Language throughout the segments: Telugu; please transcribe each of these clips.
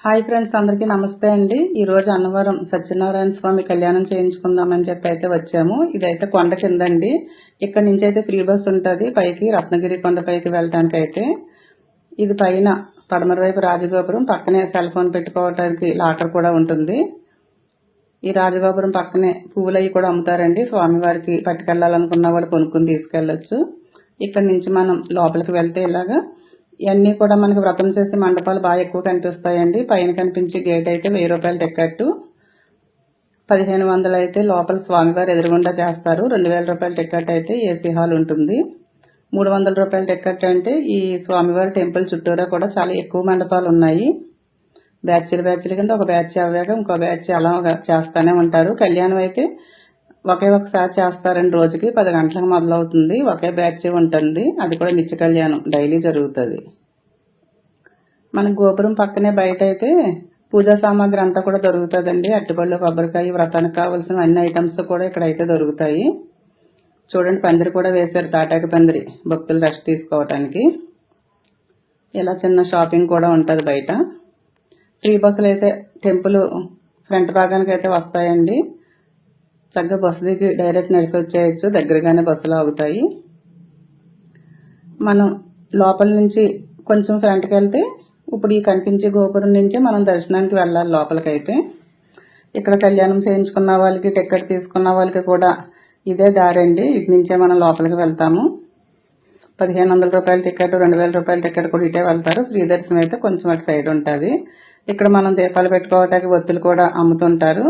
హాయ్ ఫ్రెండ్స్, అందరికీ నమస్తే అండి. ఈరోజు అన్నవరం సత్యనారాయణ స్వామి కళ్యాణం చేయించుకుందామని చెప్పి అయితే వచ్చాము. ఇదైతే కొండ కిందండి. ఇక్కడ నుంచి అయితే ఫ్రీ బస్ ఉంటుంది పైకి, రత్నగిరి కొండ పైకి వెళ్ళడానికి అయితే. ఇది పైన పడమర వైపు రాజగోపురం, పక్కనే సెల్ ఫోన్ పెట్టుకోవడానికి లాకర్ కూడా ఉంటుంది. ఈ రాజగోపురం పక్కనే పువ్వులు అవి కూడా అమ్ముతారండి. స్వామివారికి పట్టుకెళ్ళాలనుకున్న వాళ్ళు కొనుక్కుని తీసుకెళ్ళచ్చు. ఇక్కడ నుంచి మనం లోపలికి వెళ్తే ఇలాగా ఇవన్నీ కూడా మనకి వ్రతం చేసే మండపాలు బాగా ఎక్కువ కనిపిస్తాయండి. పైన కనిపించే గేట్ అయితే 1000 రూపాయలు టికెట్, 1500 అయితే లోపల స్వామివారు ఎదురుగుండా చేస్తారు. 2000 రూపాయల టికెట్ అయితే ఏసీ హాల్ ఉంటుంది. 300 రూపాయల టికెట్ అంటే ఈ స్వామివారి టెంపుల్ చుట్టూరా కూడా చాలా ఎక్కువ మండపాలు ఉన్నాయి. బ్యాచ్ల కింద ఒక బ్యాచ్ అవ్వాక ఇంకో బ్యాచ్ అలా చేస్తూనే ఉంటారు. కళ్యాణం అయితే ఒకసారి చేస్తారండి. రోజుకి 10 గంటలకు మొదలవుతుంది. ఒకే బ్యాచ్ ఉంటుంది. అది కూడా నిత్య కళ్యాణం డైలీ జరుగుతుంది. మన గోపురం పక్కనే బయట అయితే పూజా సామాగ్రి అంతా కూడా దొరుకుతుందండి. అరటిపళ్ళు, కొబ్బరికాయ, వ్రతానికి కావాల్సిన అన్ని ఐటమ్స్ కూడా ఇక్కడైతే దొరుకుతాయి. చూడండి, పందిరి కూడా వేశారు, తాటాకి పందిరి, భక్తులు రెస్ట్ తీసుకోవటానికి. ఇలా చిన్న షాపింగ్ కూడా ఉంటుంది బయట. ఫ్రీ బస్సులు అయితే టెంపుల్ ఫ్రంట్ భాగానికి అయితే వస్తాయండి. చక్కగా బస్సు దిగి డైరెక్ట్ నడిచి వచ్చేయచ్చు. దగ్గరగానే బస్సులు ఆగుతాయి. మనం లోపల నుంచి కొంచెం ఫ్రంట్కి వెళ్తే ఇప్పుడు ఈ కనిపించే గోపురం నుంచే మనం దర్శనానికి వెళ్ళాలి లోపలికైతే. ఇక్కడ కళ్యాణం చేయించుకున్న వాళ్ళకి, టికెట్ తీసుకున్న వాళ్ళకి కూడా ఇదే దారండి. ఇటు నుంచే మనం లోపలికి వెళ్తాము. 1500 రూపాయల టికెట్, 2000 రూపాయల టికెట్ కూడా ఇటే వెళ్తారు. ఫ్రీ దర్శనం అయితే కొంచెం అటు సైడ్ ఉంటుంది. ఇక్కడ మనం దీపాలు పెట్టుకోవటానికి ఒత్తులు కూడా అమ్ముతుంటారు.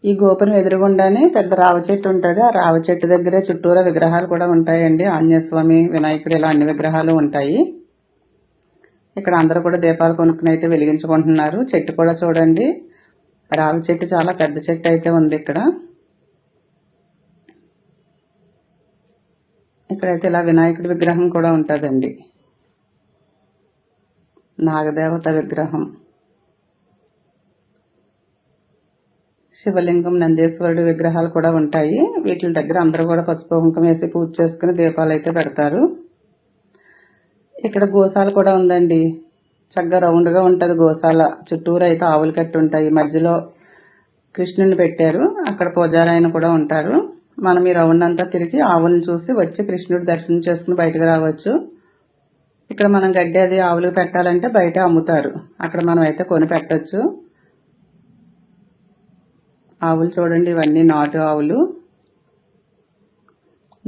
ఈ గోపురం ఎదురుగుండానే పెద్ద రావి చెట్టు ఉంటుంది. ఆ రావి చెట్టు దగ్గరే చుట్టూరా విగ్రహాలు కూడా ఉంటాయండి. ఆంజనేయ స్వామి, వినాయకుడు, ఇలా అన్ని విగ్రహాలు ఉంటాయి. ఇక్కడ అందరూ కూడా దీపాలు కొనుక్కుని అయితే వెలిగించుకుంటున్నారు. చెట్టు కూడా చూడండి, రావి చెట్టు చాలా పెద్ద చెట్టు అయితే ఉంది. ఇక్కడైతే ఇలా వినాయకుడి విగ్రహం కూడా ఉంటుందండి. నాగదేవత విగ్రహం, శివలింగం, నందీశ్వరుడు విగ్రహాలు కూడా ఉంటాయి. వీటి దగ్గర అందరూ కూడా పసుపు కుంకుమ వేసి పూజ చేసుకుని దీపాలు అయితే పెడతారు. ఇక్కడ గోశాల కూడా ఉందండి. చక్కగా రౌండ్గా ఉంటుంది గోశాల. చుట్టూరు అయితే ఆవులు కట్టి ఉంటాయి. మధ్యలో కృష్ణుని పెట్టారు. అక్కడ పూజారి ఆయన కూడా ఉంటారు. మనం ఈ రౌండ్ అంతా తిరిగి ఆవులను చూసి వచ్చి కృష్ణుడి దర్శనం చేసుకుని బయటకు రావచ్చు. ఇక్కడ మనం గడ్డి అది ఆవులకు పెట్టాలంటే బయట అమ్ముతారు. అక్కడ మనం అయితే కొని పెట్టచ్చు. ఆవులు చూడండి, ఇవన్నీ నాటు ఆవులు.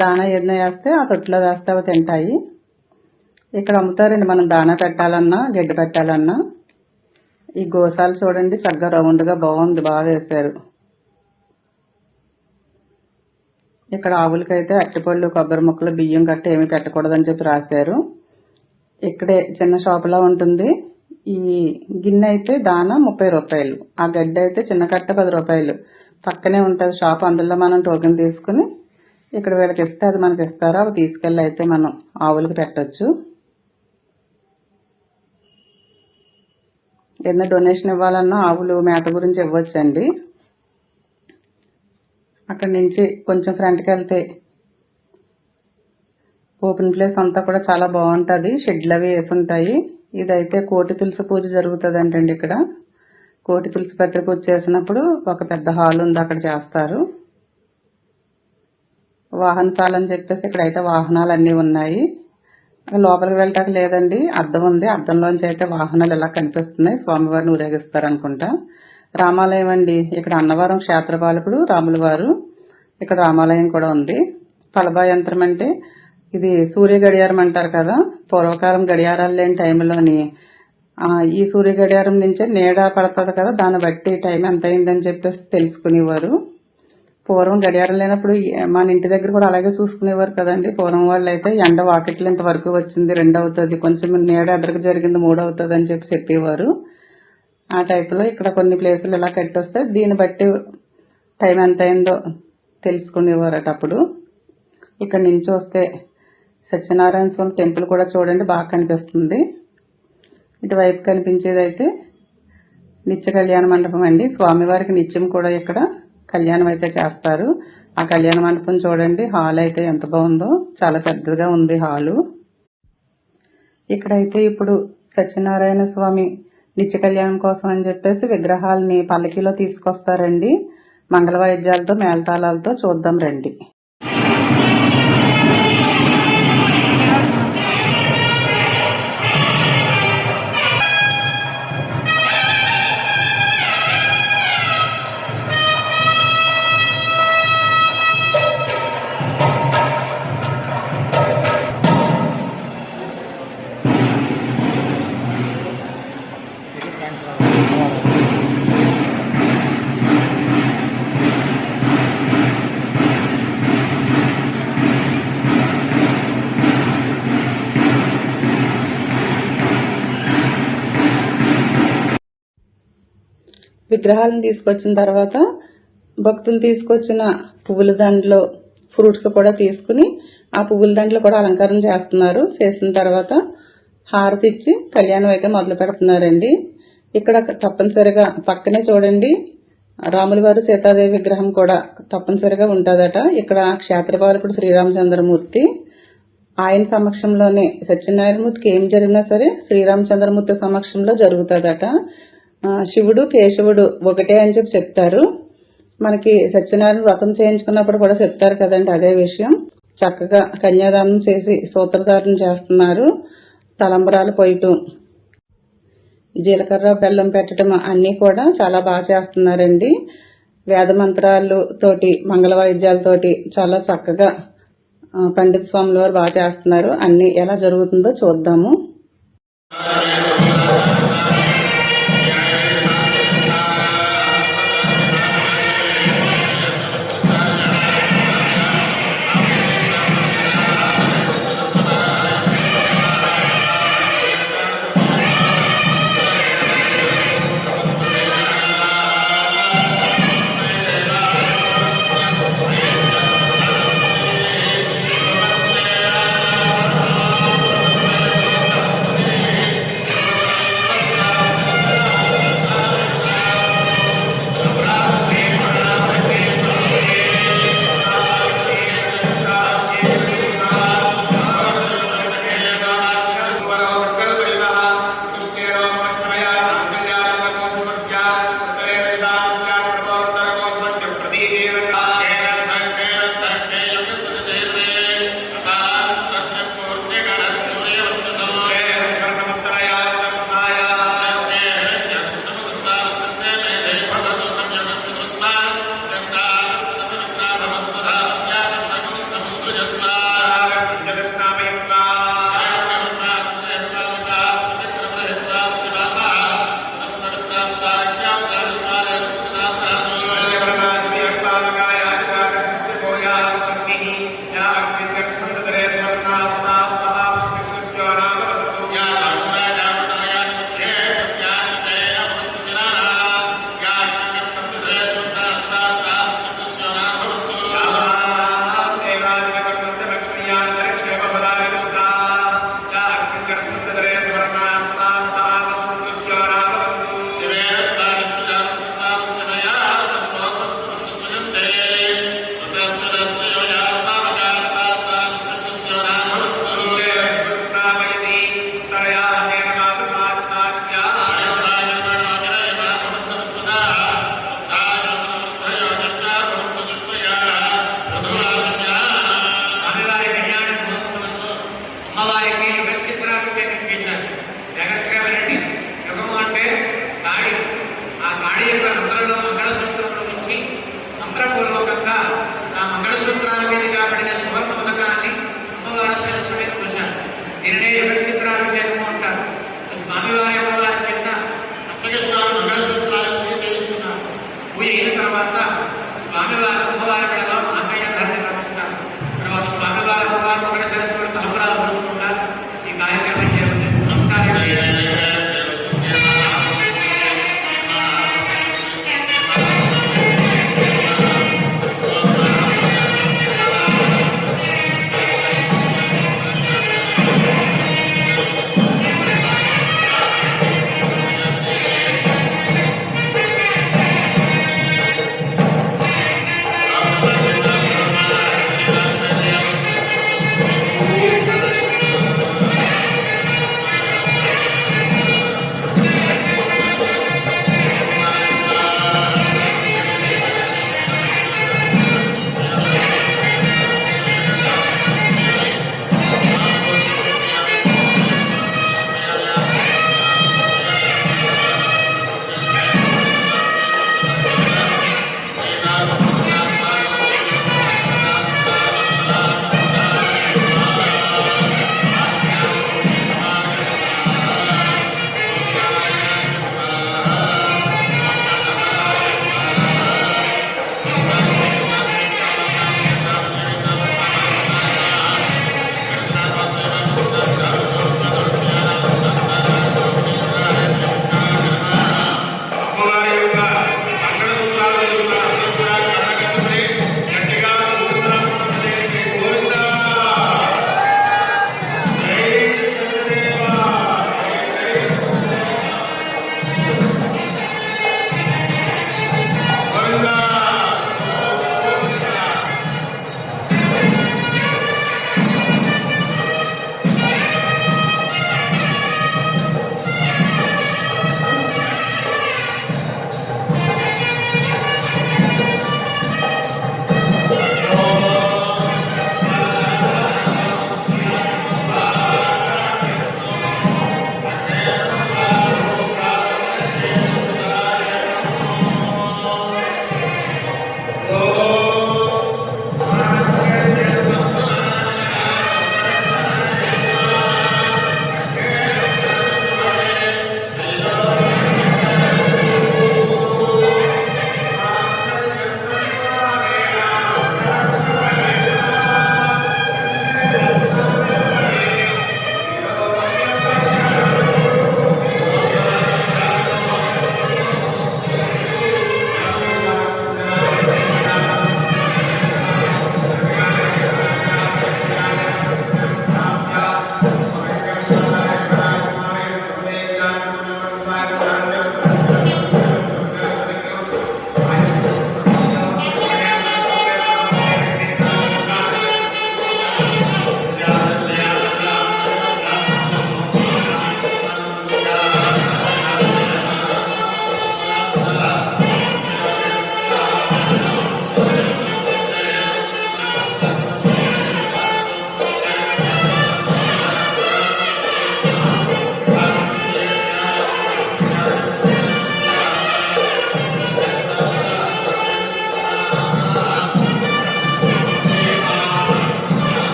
దానా ఏదైనా వేస్తే ఆ తొట్టులో వేస్తే అవి తింటాయి. ఇక్కడ అమ్ముతారండి. మనం దానా పెట్టాలన్నా, గడ్డి పెట్టాలన్నా. ఈ గోశాల చూడండి, చక్కగా రౌండ్గా బాగుంది, బాగా వేశారు. ఇక్కడ ఆవులకైతే అరటిపళ్ళు, కొబ్బరి ముక్కలు, బియ్యం గట్ట ఏమి పెట్టకూడదని చెప్పి రాశారు. ఇక్కడే చిన్న షాపులా ఉంటుంది. ఈ గిన్నె అయితే దానా 30 రూపాయలు, ఆ గడ్డి అయితే చిన్న కట్ట 10 రూపాయలు. పక్కనే ఉంటుంది షాప్. అందులో మనం టోకెన్ తీసుకుని ఇక్కడ వీళ్ళకి ఇస్తే అది మనకి ఇస్తారు. అవి తీసుకెళ్ళి అయితే మనం ఆవులకి పెట్టచ్చు. ఏదైనా డొనేషన్ ఇవ్వాలన్నా ఆవులు మేత గురించి ఇవ్వచ్చండి. అక్కడి నుంచి కొంచెం ఫ్రంట్కి వెళ్తే ఓపెన్ ప్లేస్ అంతా కూడా చాలా బాగుంటుంది. షెడ్లు అవి వేసి ఉంటాయి. ఇదైతే కోటి తులసి పూజ జరుగుతుంది అంటండి. ఇక్కడ కోటి తులసి పత్రి పూజ చేసినప్పుడు ఒక పెద్ద హాల్ ఉంది, అక్కడ చేస్తారు. వాహనశాల అని చెప్పేసి ఇక్కడైతే వాహనాలు అన్నీ ఉన్నాయి. లోపలికి వెళ్ళటానికి లేదండి, అద్దం ఉంది. అద్దంలోంచి అయితే వాహనాలు ఇలా కనిపిస్తున్నాయి. స్వామివారిని ఊరేగిస్తారు అనుకుంటా. రామాలయం అండి. ఇక్కడ అన్నవరం క్షేత్రపాలకుడు రాముల వారు. ఇక్కడ రామాలయం కూడా ఉంది. ఫలభా యంత్రం అంటే ఇది సూర్య గడియారం అంటారు కదా. పూర్వకాలం గడియారాలు లేని టైంలోని ఈ సూర్య గడియారం నుంచే నీడ పడుతుంది కదా, దాన్ని బట్టి టైం ఎంత అయిందని చెప్పేసి తెలుసుకునేవారు. పూర్వం గడియారం లేనప్పుడు మన ఇంటి దగ్గర కూడా అలాగే చూసుకునేవారు కదండి. పూర్వం వాళ్ళు అయితే ఎండ వాకిట్లు ఇంతవరకు వచ్చింది, 2 అవుతుంది, కొంచెం నీడ ఎదరకు జరిగింది, 3 అవుతుంది అని చెప్పి చెప్పేవారు. ఆ టైప్లో ఇక్కడ కొన్ని ప్లేసులు ఇలా కట్టొస్తే దీన్ని బట్టి టైం ఎంత అయిందో తెలుసుకునేవారట అప్పుడు. ఇక్కడ నుంచి వస్తే సత్యనారాయణ స్వామి టెంపుల్ కూడా చూడండి, బాగా కనిపిస్తుంది. ఇటువైపు కనిపించేది అయితే నిత్య కళ్యాణ మండపం అండి. స్వామివారికి నిత్యం కూడా ఇక్కడ కళ్యాణం అయితే చేస్తారు. ఆ కళ్యాణ మండపం చూడండి, హాల్ అయితే ఎంత బాగుందో, చాలా పెద్దగా ఉంది హాలు. ఇక్కడైతే ఇప్పుడు సత్యనారాయణ స్వామి నిత్య కళ్యాణం కోసం అని చెప్పేసి విగ్రహాలని పల్లకీలో తీసుకొస్తారండి. మంగళ వాయిద్యాలతో మేళతాళాలతో చూద్దాం రండి. విగ్రహాలను తీసుకొచ్చిన తర్వాత భక్తులు తీసుకొచ్చిన పువ్వుల దండలో ఫ్రూట్స్ కూడా తీసుకుని ఆ పువ్వుల దండలు కూడా అలంకారం చేస్తున్నారు. చేసిన తర్వాత హారతి ఇచ్చి కళ్యాణం అయితే మొదలు పెడుతున్నారండి. ఇక్కడ తప్పనిసరిగా పక్కనే చూడండి రాముల వారు సీతాదేవి విగ్రహం కూడా తప్పనిసరిగా ఉంటుందట. ఇక్కడ క్షేత్రపాలకుడు శ్రీరామచంద్రమూర్తి, ఆయన సమక్షంలోనే సత్యనారాయణమూర్తికి ఏం జరిగినా సరే శ్రీరామచంద్రమూర్తి సమక్షంలో జరుగుతుందట. శివుడు కేశవుడు ఒకటే అని చెప్పి చెప్తారు. మనకి సత్యనారాయణ వ్రతం చేయించుకున్నప్పుడు కూడా చెప్తారు కదండి అదే విషయం. చక్కగా కన్యాదానం చేసి సూత్రధారణ చేస్తున్నారు. తలంబరాలు పోయటం, జీలకర్ర బెల్లం పెట్టడం అన్నీ కూడా చాలా బాగా చేస్తున్నారండి. వేద మంత్రాలు తోటి మంగళ వాయిద్యాలతోటి చాలా చక్కగా పండిత స్వాముల వారు బాగా చేస్తున్నారు. అన్నీ ఎలా జరుగుతుందో చూద్దాము.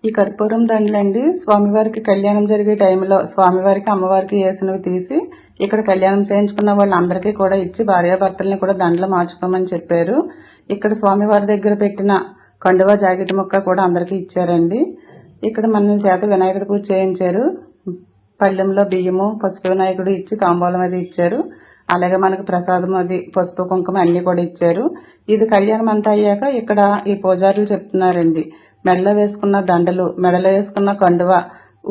ఈ కర్పూరం దండలండి స్వామివారికి కళ్యాణం జరిగే టైంలో స్వామివారికి అమ్మవారికి వేసినవి తీసి ఇక్కడ కళ్యాణం చేయించుకున్న వాళ్ళందరికీ కూడా ఇచ్చి భార్యాభర్తల్ని కూడా దండలు మార్చుకోమని చెప్పారు. ఇక్కడ స్వామివారి దగ్గర పెట్టిన కండువా జాకెట్ ముక్క కూడా అందరికీ ఇచ్చారండి. ఇక్కడ మన చేత వినాయకుడి పూజ చేయించారు. పళ్ళెంలో బియ్యము పసుపు వినాయకుడు ఇచ్చి తాంబూలం అది ఇచ్చారు. అలాగే మనకు ప్రసాదం అది పసుపు కుంకుమ అన్నీ కూడా ఇచ్చారు. ఇది కళ్యాణం అంతా అయ్యాక ఇక్కడ ఈ పూజారులు చెప్తున్నారండి, మెడలో వేసుకున్న దండలు, మెడలో వేసుకున్న కండువ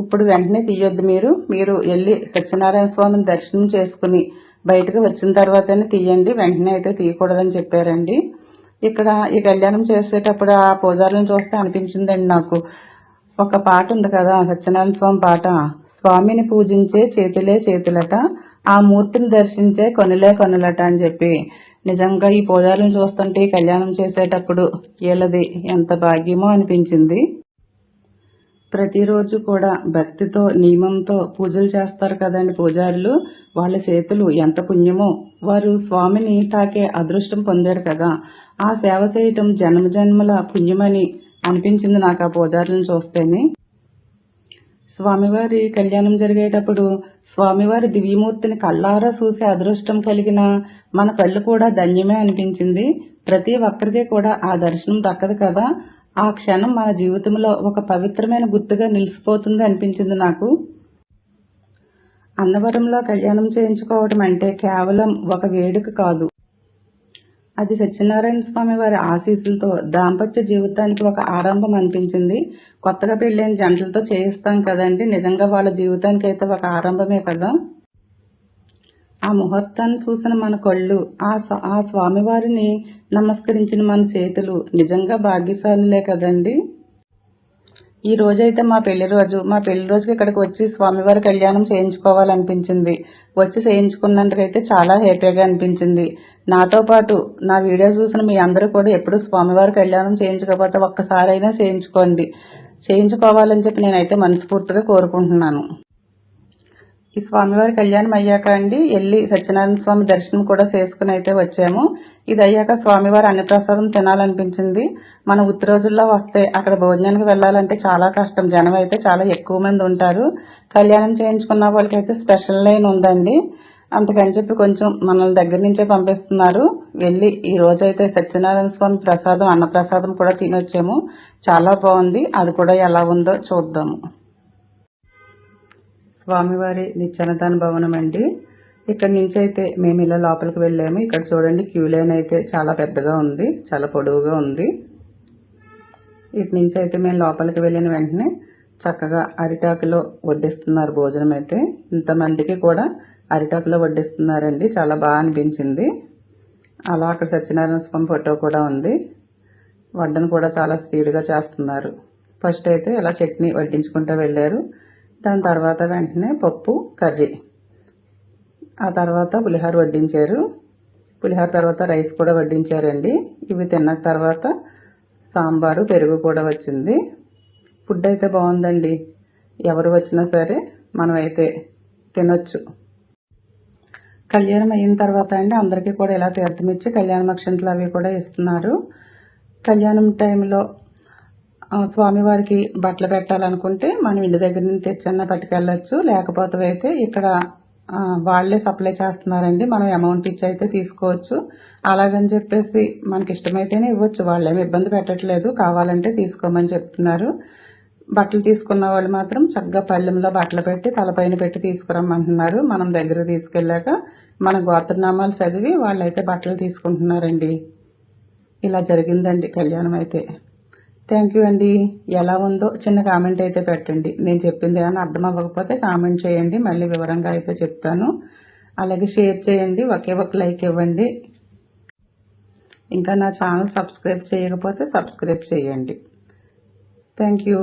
ఇప్పుడు వెంటనే తీయొద్దు, మీరు వెళ్ళి సత్యనారాయణ స్వామిని దర్శనం చేసుకుని బయటకు వచ్చిన తర్వాతనే తీయండి, వెంటనే అయితే తీయకూడదని చెప్పారండి. ఇక్కడ ఈ కళ్యాణం చేసేటప్పుడు ఆ పూజారులను చూస్తే అనిపించిందండి నాకు, ఒక పాట ఉంది కదా సత్యనారాయణ స్వామి పాట, స్వామిని పూజించే చేతులే చేతులట, ఆ మూర్తిని దర్శించే కొనులే కొనులట అని చెప్పి. నిజంగా ఈ పూజారులను చూస్తుంటే కళ్యాణం చేసేటప్పుడు వీళ్ళది ఎంత భాగ్యమో అనిపించింది. ప్రతిరోజు కూడా భక్తితో నియమంతో పూజలు చేస్తారు కదండి పూజారులు, వాళ్ళ చేతులు ఎంత పుణ్యమో, వారు స్వామిని తాకే అదృష్టం పొందారు కదా, ఆ సేవ చేయటం జన్మ జన్మల పుణ్యమని అనిపించింది నాకు ఆ పూజారులను చూస్తేనే. స్వామివారి కళ్యాణం జరిగేటప్పుడు స్వామివారి దివ్యమూర్తిని కళ్ళారా చూసే అదృష్టం కలిగిన మన కళ్ళు కూడా ధన్యమే అనిపించింది. ప్రతి ఒక్కరికి కూడా ఆ దర్శనం దక్కదు కదా, ఆ క్షణం మన జీవితంలో ఒక పవిత్రమైన గుర్తుగా నిలిచిపోతుంది అనిపించింది నాకు. అన్నవరంలో కళ్యాణం చేయించుకోవటం అంటే కేవలం ఒక వేడుక కాదు, అది సత్యనారాయణ స్వామి వారి ఆశీస్సులతో దాంపత్య జీవితానికి ఒక ఆరంభం అనిపించింది. కొత్తగా పెళ్ళైన జంటలతో చేయిస్తాం కదండి, నిజంగా వాళ్ళ జీవితానికి అయితే ఒక ఆరంభమే కదా. ఆ ముహూర్తాన్ని చూసిన మన కళ్ళు, ఆ స్వామివారిని నమస్కరించిన మన చేతులు నిజంగా భాగ్యశాలులే కదండి. ఈ రోజైతే మా పెళ్లి రోజుకి ఇక్కడికి వచ్చి స్వామివారి కళ్యాణం చేయించుకోవాలనిపించింది. వచ్చి చేయించుకున్నందుకైతే చాలా హ్యాపీగా అనిపించింది. నాతో పాటు నా వీడియో చూసిన మీ అందరూ కూడా ఎప్పుడు స్వామివారి కళ్యాణం చేయించుకోకపోతే ఒక్కసారైనా చేయించుకోవాలని చెప్పి నేనైతే మనస్ఫూర్తిగా కోరుకుంటున్నాను. ఈ స్వామివారి కళ్యాణం అయ్యాక అండి వెళ్ళి సత్యనారాయణ స్వామి దర్శనం కూడా చేసుకుని అయితే వచ్చాము. ఇది అయ్యాక స్వామివారి అన్నప్రసాదం తినాలనిపించింది. మన ఉత్తి రోజుల్లో వస్తే అక్కడ భోజనానికి వెళ్ళాలంటే చాలా కష్టం, జనం అయితే చాలా ఎక్కువ మంది ఉంటారు. కళ్యాణం చేయించుకున్న వాళ్ళకైతే స్పెషల్ లైన్ ఉందండి, అందుకని చెప్పి కొంచెం మనల్ని దగ్గర నుంచే పంపిస్తున్నారు. వెళ్ళి ఈ రోజు అయితే సత్యనారాయణ స్వామి ప్రసాదం అన్నప్రసాదం కూడా తినొచ్చాము. చాలా బాగుంది, అది కూడా ఎలా ఉందో చూద్దాము. స్వామివారి నిత్యాన్నదాన భవనం అండి. ఇక్కడి నుంచి అయితే మేము ఇలా లోపలికి వెళ్ళాము. ఇక్కడ చూడండి క్యూ లైన్ అయితే చాలా పెద్దగా ఉంది, చాలా పొడవుగా ఉంది. ఇటు నుంచి అయితే మేము లోపలికి వెళ్ళిన వెంటనే చక్కగా అరిటాకులో వడ్డిస్తున్నారు భోజనం అయితే. ఇంతమందికి కూడా అరిటాకులో వడ్డిస్తున్నారండి, చాలా బాగా అనిపించింది. అలా అక్కడ సత్యనారాయణ స్వామి ఫోటో కూడా ఉంది. వడ్డను కూడా చాలా స్పీడ్గా చేస్తున్నారు. ఫస్ట్ అయితే ఇలా చట్నీ వడ్డించుకుంటూ వెళ్ళారు. దాని తర్వాత వెంటనే పప్పు కర్రీ, ఆ తర్వాత పులిహోర వడ్డించారు. పులిహోర తర్వాత రైస్ కూడా వడ్డించారండి. ఇవి తిన్న తర్వాత సాంబారు పెరుగు కూడా వచ్చింది. ఫుడ్ అయితే బాగుందండి, ఎవరు వచ్చినా సరే మనమైతే తినొచ్చు. కళ్యాణం అయిన తర్వాత అండి అందరికీ కూడా ఇలా తీర్థం ఇచ్చి కళ్యాణ అక్షంతలు అవి కూడా ఇస్తున్నారు. కళ్యాణం టైంలో స్వామివారికి బట్టలు పెట్టాలనుకుంటే మనం ఇంటి దగ్గర నుంచి తెచ్చన్నా పట్టుకెళ్ళచ్చు, లేకపోతే అయితే ఇక్కడ వాళ్ళే సప్లై చేస్తున్నారండి, మనం అమౌంట్ ఇచ్చి అయితే తీసుకోవచ్చు. అలాగని చెప్పేసి మనకి ఇష్టమైతేనే ఇవ్వచ్చు, వాళ్ళేమి ఇబ్బంది పెట్టట్లేదు, కావాలంటే తీసుకోమని చెప్తున్నారు. బట్టలు తీసుకున్న వాళ్ళు మాత్రం చక్కగా పళ్ళెంలో బట్టలు పెట్టి తలపైన పెట్టి తీసుకురమ్మంటున్నారు. మనం దగ్గర తీసుకెళ్ళాక మన గోత్రనామాలు చదివి వాళ్ళైతే బట్టలు తీసుకుంటున్నారండి. ఇలా జరిగిందండి కళ్యాణం అయితే. థ్యాంక్ యూ అండి. ఎలా ఉందో చిన్న కామెంట్ అయితే పెట్టండి. నేను చెప్పింది ఏమైనా అర్థం అవ్వకపోతే కామెంట్ చేయండి, మళ్ళీ వివరంగా అయితే చెప్తాను. అలాగే షేర్ చేయండి, ఒకే ఒక లైక్ ఇవ్వండి. ఇంకా నా ఛానల్ సబ్స్క్రైబ్ చేయకపోతే సబ్స్క్రైబ్ చేయండి. Thank you.